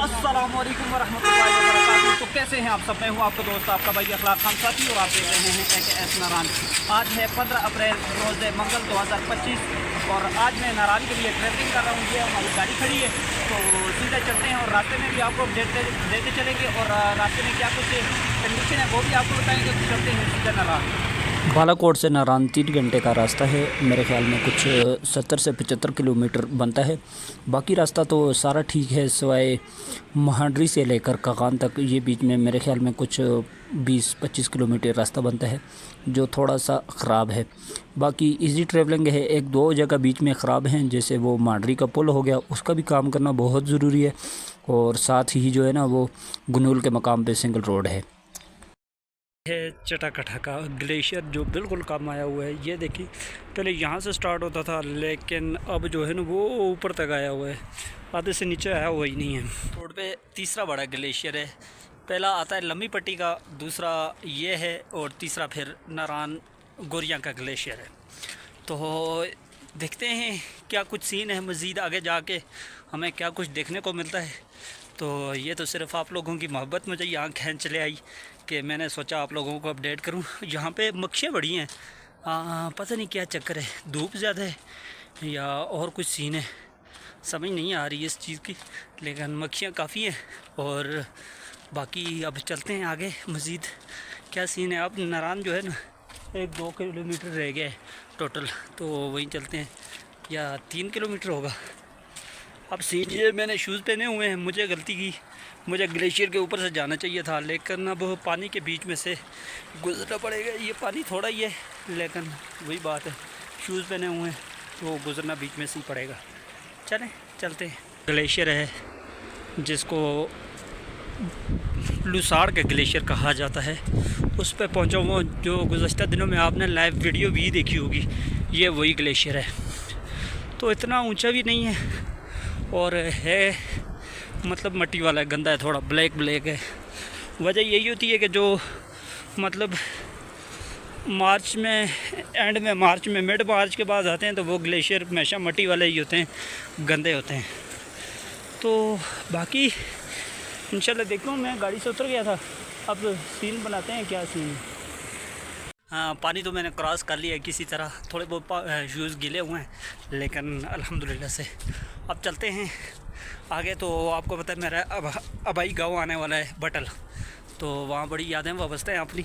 अस्सलाम वालेकुम वरहमतुल्लाहि वबरकातुहू। तो कैसे हैं आप सब? मैं हूँ आपका दोस्त आपका भाई अखलाक खान साथी और आप देख रहे हैं AKS नारान। आज है 15 अप्रैल रोज़ मंगल 2025 और आज मैं नारान के लिए ट्रैवलिंग कर रहा हूँ। ये हमारी गाड़ी खड़ी है तो सीधे चलते हैं और रास्ते में भी आपको अपडेट देते चलेंगे और रास्ते में क्या कुछ कंडीशन है वो भी आपको बताएंगे। तो चलते हैं सीधे नारान। बालाकोट से नारान 3 घंटे का रास्ता है। मेरे ख्याल में कुछ 70 से 75 किलोमीटर बनता है। बाकी रास्ता तो सारा ठीक है सिवाय महाडरी से लेकर कागान तक, ये बीच में मेरे ख्याल में कुछ 20-25 किलोमीटर रास्ता बनता है जो थोड़ा सा ख़राब है। बाकी इजी ट्रैवलिंग है। एक दो जगह बीच में ख़राब हैं, जैसे वो महाडरी का पुल हो गया, उसका भी काम करना बहुत ज़रूरी है। और साथ ही जो है ना वो गुनूल के मकाम पे सिंगल रोड है। चटाकटा का ग्लेशियर जो बिल्कुल काम आया हुआ है। ये देखिए पहले यहाँ से स्टार्ट होता था लेकिन अब जो है ना वो ऊपर तक आया हुआ है, आधे से नीचे आया हुआ ही नहीं है। रोड पे तीसरा बड़ा ग्लेशियर है। पहला आता है लम्बी पट्टी का, दूसरा ये है और तीसरा फिर नारान गोरियां का ग्लेशियर है। तो देखते हैं क्या कुछ सीन है, मज़ीद आगे जाके हमें क्या कुछ देखने को मिलता है। तो ये तो सिर्फ़ आप लोगों की मोहब्बत मुझे यहाँ खींच ले आई कि मैंने सोचा आप लोगों को अपडेट करूँ। यहाँ पे मक्खियाँ बड़ी हैं, पता नहीं क्या चक्कर है, धूप ज़्यादा है या और कुछ सीन है, समझ नहीं आ रही इस चीज़ की, लेकिन मक्खियाँ काफ़ी हैं। और बाकी अब चलते हैं आगे मज़ीद क्या सीन है। अब नारान जो है ना 1-2 किलोमीटर रह गया है टोटल, तो वहीं चलते हैं, या 3 किलोमीटर होगा। अब सीन ये मैंने शूज़ पहने हुए हैं, मुझे गलती की, मुझे ग्लेशियर के ऊपर से जाना चाहिए था लेकिन अब पानी के बीच में से गुजरना पड़ेगा। ये पानी थोड़ा ही है लेकिन वही बात है, शूज़ पहने हुए हैं तो गुजरना बीच में से ही पड़ेगा। चलें चलते हैं। ग्लेशियर है जिसको लुसाड़ के ग्लेशियर कहा जाता है, उस पर पहुँचा हुआ जो गुज़श्ता दिनों में आपने लाइव वीडियो भी देखी होगी। ये वही ग्लेशियर है। तो इतना ऊंचा भी नहीं है और है मतलब मट्टी वाला है, गंदा है, थोड़ा ब्लैक है। वजह यही होती है कि जो मतलब मार्च में एंड में, मार्च में मिड मार्च के बाद आते हैं तो वो ग्लेशियर हमेशा मट्टी वाले ही होते हैं, गंदे होते हैं। तो बाकी इंशाल्लाह देखता हूँ। मैं गाड़ी से उतर गया था, अब सीन बनाते हैं क्या सीन। हाँ, पानी तो मैंने क्रॉस कर लिया है किसी तरह, थोड़े बहुत शूज़ गीले हुए हैं लेकिन अल्हम्दुलिल्लाह से। अब चलते हैं आगे। तो आपको पता है मेरा अबाई गांव आने वाला है बटल, तो वहाँ बड़ी यादें वाबस्ते हैं अपनी।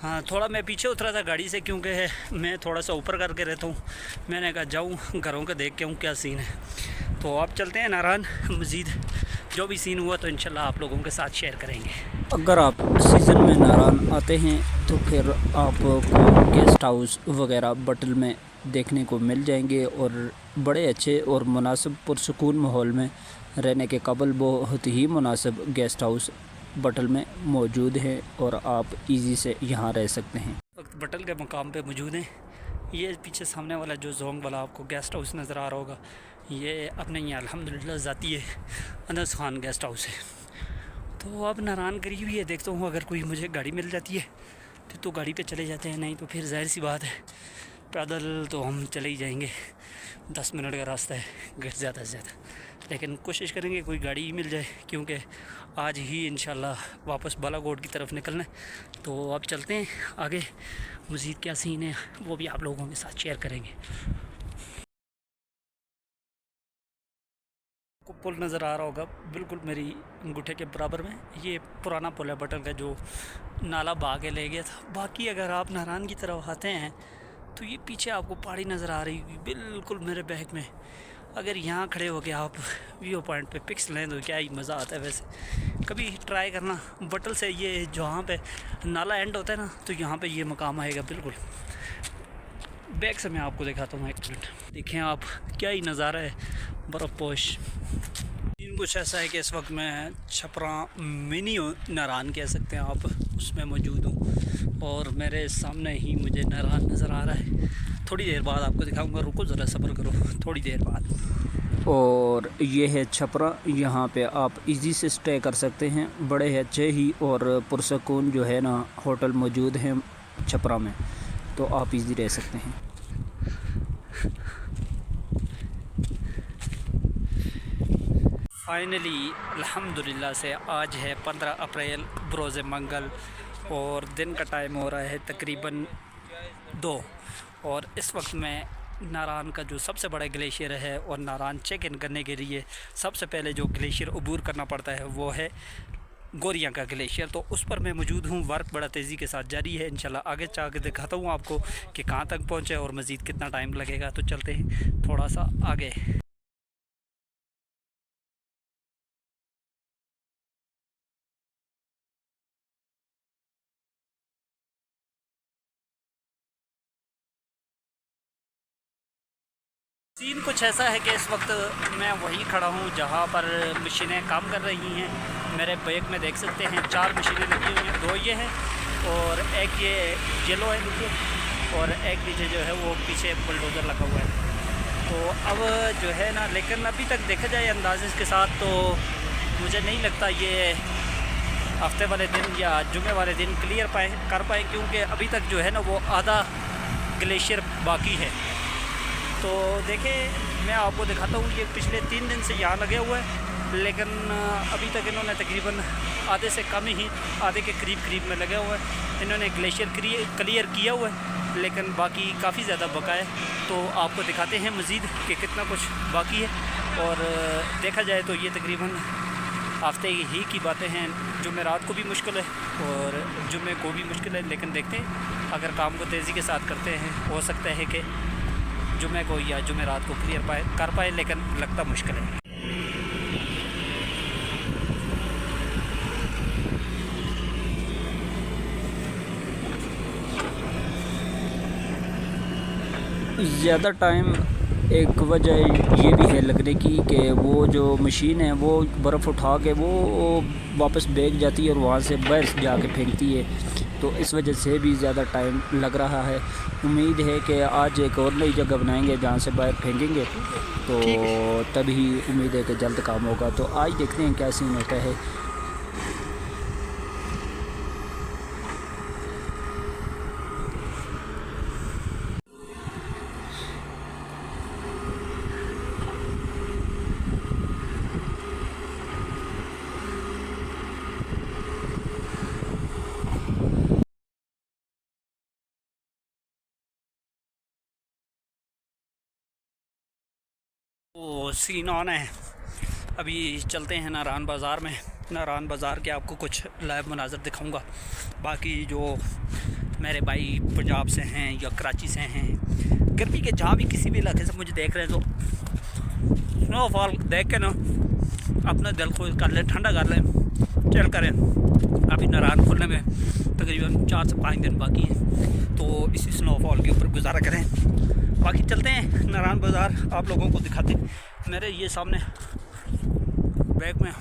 हाँ, थोड़ा मैं पीछे उतरा था गाड़ी से क्योंकि मैं थोड़ा सा ऊपर करके रहता हूँ। मैंने कहा जाऊँ घरों के देख के हूँ क्या सीन है। तो आप चलते हैं नारान, मज़ीद जो भी सीन हुआ तो इंशाल्लाह आप लोगों के साथ शेयर करेंगे। अगर आप सीज़न में नारान आते हैं तो फिर आपको गेस्ट हाउस वगैरह बटल में देखने को मिल जाएंगे और बड़े अच्छे और मुनासिब पुरसुकून माहौल में रहने के काबिल बहुत ही मुनासिब गेस्ट हाउस बटल में मौजूद हैं और आप इजी से यहाँ रह सकते हैं। वक्त बटल के मकाम पे मौजूद हैं। ये पीछे सामने वाला जो जोंग वाला आपको गेस्ट हाउस नज़र आ रहा होगा, ये अपने यहाँ अल्हम्दुलिल्लाह ज़ाती है, अनस खान गेस्ट हाउस है। तो अब नारान करीब ही है, देखता हूँ अगर कोई मुझे गाड़ी मिल जाती है तो गाड़ी पे चले जाते हैं, नहीं तो फिर जाहिर सी बात है पैदल तो हम चले ही जाएंगे। 10 मिनट का रास्ता है ज़्यादा से ज़्यादा, लेकिन कोशिश करेंगे कोई गाड़ी ही मिल जाए क्योंकि आज ही इंशाल्लाह वापस बालाकोट की तरफ निकलना है। तो अब चलते हैं आगे, मज़ीद क्या सीन है वो भी आप लोगों के साथ शेयर करेंगे। को पुल नज़र आ रहा होगा बिल्कुल मेरी अंगूठे के बराबर में, ये पुराना पुल है बटल का जो नाला बहा के ले गया था। बाकी अगर आप नारान की तरफ आते हैं तो ये पीछे आपको पहाड़ी नज़र आ रही होगी बिल्कुल मेरे बैक में। अगर यहाँ खड़े हो के आप व्यू पॉइंट पे पिक्स लें तो क्या ही मज़ा आता है। वैसे कभी ट्राई करना, बटल से ये जहाँ पे नाला एंड होता है ना तो यहाँ पे ये मकाम आएगा बिल्कुल। बैक से मैं आपको दिखाता हूँ, 1 मिनट देखें आप, क्या ही नज़ारा है बर्फ़ पोश। सीन कुछ ऐसा है कि इस वक्त मैं छपरा मिनी नारान कह सकते हैं आप, उसमें मौजूद हूँ और मेरे सामने ही मुझे नारान नज़र आ रहा है। थोड़ी देर बाद आपको दिखाऊंगा, रुको ज़रा सब्र करो, थोड़ी देर बाद। और ये है छपरा, यहाँ पे आप इजी से स्टे कर सकते हैं। बड़े अच्छे ही और पुरसकून जो है ना होटल मौजूद हैं छपरा में, तो आप इजी रह सकते हैं। फाइनली अल्हम्दुलिल्लाह से आज है 15 अप्रैल बरोज़ मंगल और दिन का टाइम हो रहा है तकरीबन 2 और इस वक्त मैं नारान का जो सबसे बड़ा ग्लेशियर है और नारान चेक इन करने के लिए सबसे पहले जो ग्लेशियर अबूर करना पड़ता है वो है गोरियां का ग्लेशियर। तो उस पर मैं मौजूद हूँ। वर्क बड़ा तेज़ी के साथ जारी है। इंशाल्लाह आगे जा के दिखाता हूँ आपको कि कहाँ तक पहुँचे और मज़ीद कितना टाइम लगेगा। तो चलते हैं थोड़ा सा आगे। सीन कुछ ऐसा है कि इस वक्त मैं वहीं खड़ा हूँ जहाँ पर मशीनें काम कर रही हैं। मेरे बैग में देख सकते हैं 4 मशीनें लगी हुई हैं, 2 ये हैं और एक ये येलो है नीचे और एक नीचे जो है वो पीछे बुलडोज़र लगा हुआ है। तो अब जो है ना, लेकिन अभी तक देखा जाए अंदाज़े के साथ तो मुझे नहीं लगता ये हफ्ते वाले दिन या जुमे वाले दिन क्लियर कर पाए, क्योंकि अभी तक जो है ना वो आधा ग्लेशियर बाकी है। तो देखें मैं आपको दिखाता हूँ, ये पिछले 3 दिन से यहाँ लगे हुए हैं, लेकिन अभी तक इन्होंने तकरीबन आधे से कम ही, आधे के करीब में लगे हुए हैं। इन्होंने ग्लेशियर क्लियर किया हुआ है, लेकिन बाकी काफ़ी ज़्यादा बका है। तो आपको दिखाते हैं मज़ीद कि कितना कुछ बाकी है। और देखा जाए तो ये तकरीबन हफ्ते ही की बातें हैं। जुमेरात को भी मुश्किल है और जुमे को भी मुश्किल है, लेकिन देखते हैं अगर काम को तेज़ी के साथ करते हैं हो सकता है कि जुमे को या जुमेरात को क्लियर कर पाए, लेकिन लगता मुश्किल है। ज़्यादा टाइम एक वजह ये भी है लगने की कि वो जो मशीन है वो बर्फ़ उठा के वो वापस बैग जाती है और वहाँ से बाहर जाके फेंकती है। तो इस वजह से भी ज़्यादा टाइम लग रहा है। उम्मीद है कि आज एक और नई जगह बनाएंगे जहाँ से बाहर फेंकेंगे, तो तभी उम्मीद है कि जल्द काम होगा। तो आज देखते हैं क्या सीन होता है। तो सीन ऑन है। अभी चलते हैं नारान बाज़ार में। नारान बाज़ार के आपको कुछ लाइव मनाज़र दिखाऊंगा। बाकी जो मेरे भाई पंजाब से हैं या कराची से हैं, गर्मी के जहाँ भी किसी भी इलाके से मुझे देख रहे हैं, तो स्नोफॉल देख के ना अपना दिल खुश कर लें, ठंडा कर लें, चिल करें। अभी नारान खुलने में तकरीबन 4 से 5 दिन बाकी हैं, तो इसी स्नोफॉल के ऊपर गुजारा करें। बाकी चलते हैं नारान बाज़ार, आप लोगों को दिखाते हैं। मेरे ये सामने बैग में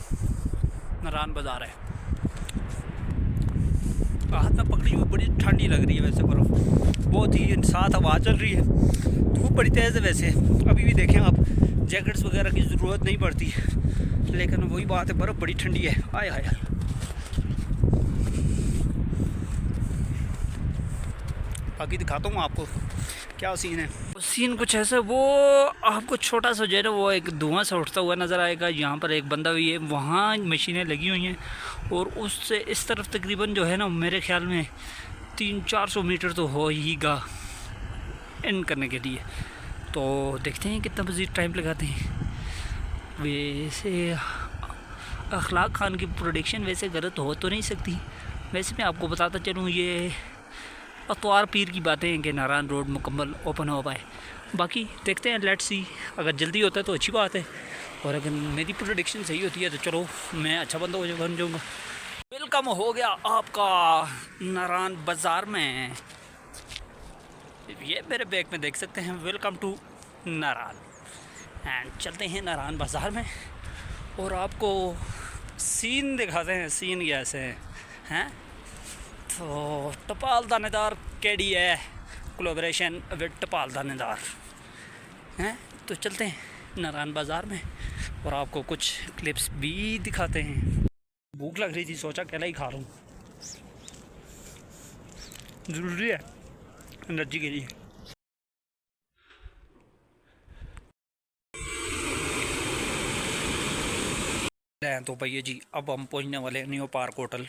नारान बाज़ार है। हाथ में पकड़ी हुई, बड़ी ठंडी लग रही है वैसे, बर्फ़ बहुत ही साथ हवा चल रही है, धूप बड़ी तेज़ है वैसे। अभी भी देखें आप, जैकेट्स वगैरह की ज़रूरत नहीं पड़ती, लेकिन वही बात है, बर्फ़ बड़ी ठंडी है। आए हाय, बाकी दिखाता हूँ आपको क्या सीन है। सीन कुछ ऐसा, वो आपको छोटा सा जो है ना वो एक धुआं सा उठता हुआ नज़र आएगा। यहाँ पर एक बंदा भी है, वहाँ मशीनें लगी हुई हैं और उससे इस तरफ तकरीबन जो है ना मेरे ख्याल में 300-400 मीटर तो हो ही गा इन करने के लिए। तो देखते हैं कितना मज़ीद टाइम लगाते हैं। वैसे अखलाक खान की प्रोडक्शन वैसे गलत हो तो नहीं सकती। वैसे मैं आपको बताता चलूँ, ये अतवार पीर की बातें हैं कि नारान रोड मुकम्मल ओपन हो पाए। बाकी देखते हैं, लेट्स सी। अगर जल्दी होता है तो अच्छी बात है, और अगर मेरी प्रोडक्शन सही होती है तो चलो मैं अच्छा बंदा बन जाऊँगा। वेलकम हो गया आपका नारान बाज़ार में। ये मेरे बैग में देख सकते हैं, वेलकम टू नारान। एंड चलते हैं नारान बाज़ार में और आपको सीन दिखाते हैं। सीन कैसे हैं? तो टपाल दानेदार केडी है, कोलैबोरेशन विद टपाल दानेदार हैं। तो चलते हैं नारान बाज़ार में और आपको कुछ क्लिप्स भी दिखाते हैं। भूख लग रही थी, सोचा केला ही खा लूँ, ज़रूरी है एनर्जी के लिए। हैं। तो भैया जी अब हम पहुंचने वाले हैं न्यू पार्क होटल।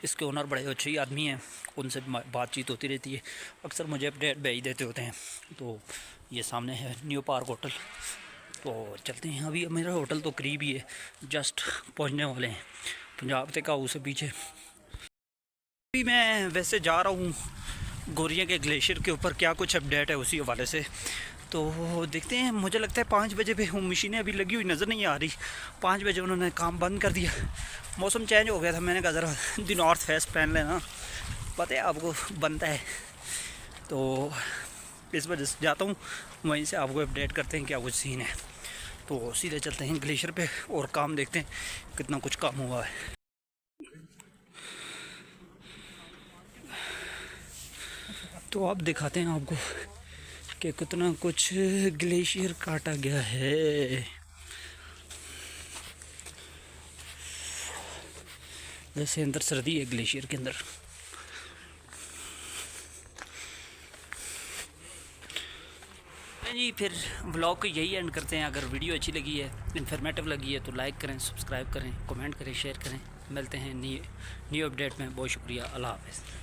इसके ओनर बड़े अच्छे ही आदमी हैं, उनसे बातचीत होती रहती है, अक्सर मुझे अपडेट भेज देते होते हैं। तो ये सामने है न्यू पार्क होटल, तो चलते हैं। अभी मेरा होटल तो करीब ही है, जस्ट पहुंचने वाले हैं पंजाब तक हाउस से पीछे। अभी मैं वैसे जा रहा हूँ गोरियां के ग्लेशियर के ऊपर, क्या कुछ अपडेट है उसी हवाले से तो देखते हैं। मुझे लगता है 5 बजे पे मशीनें अभी लगी हुई नज़र नहीं आ रही। 5 बजे उन्होंने काम बंद कर दिया, मौसम चेंज हो गया था। मैंने कहा ज़रा दी नॉर्थ फेस पहन लेना, पता है आपको बनता है, तो इस वजह से जाता हूँ, वहीं से आपको अपडेट करते हैं क्या कुछ सीन है। तो सीधे चलते हैं ग्लेशियर पे और काम देखते हैं कितना कुछ काम हुआ है। तो अब दिखाते हैं आपको कि कितना कुछ ग्लेशियर काटा गया है। जैसे अंदर सर्दी है ग्लेशियर के अंदर। जी फिर व्लॉग को यही एंड करते हैं। अगर वीडियो अच्छी लगी है, इन्फॉर्मेटिव लगी है तो लाइक करें, सब्सक्राइब करें, कमेंट करें, शेयर करें। मिलते हैं न्यू अपडेट में। बहुत शुक्रिया, अल्लाह हाफ़िज़।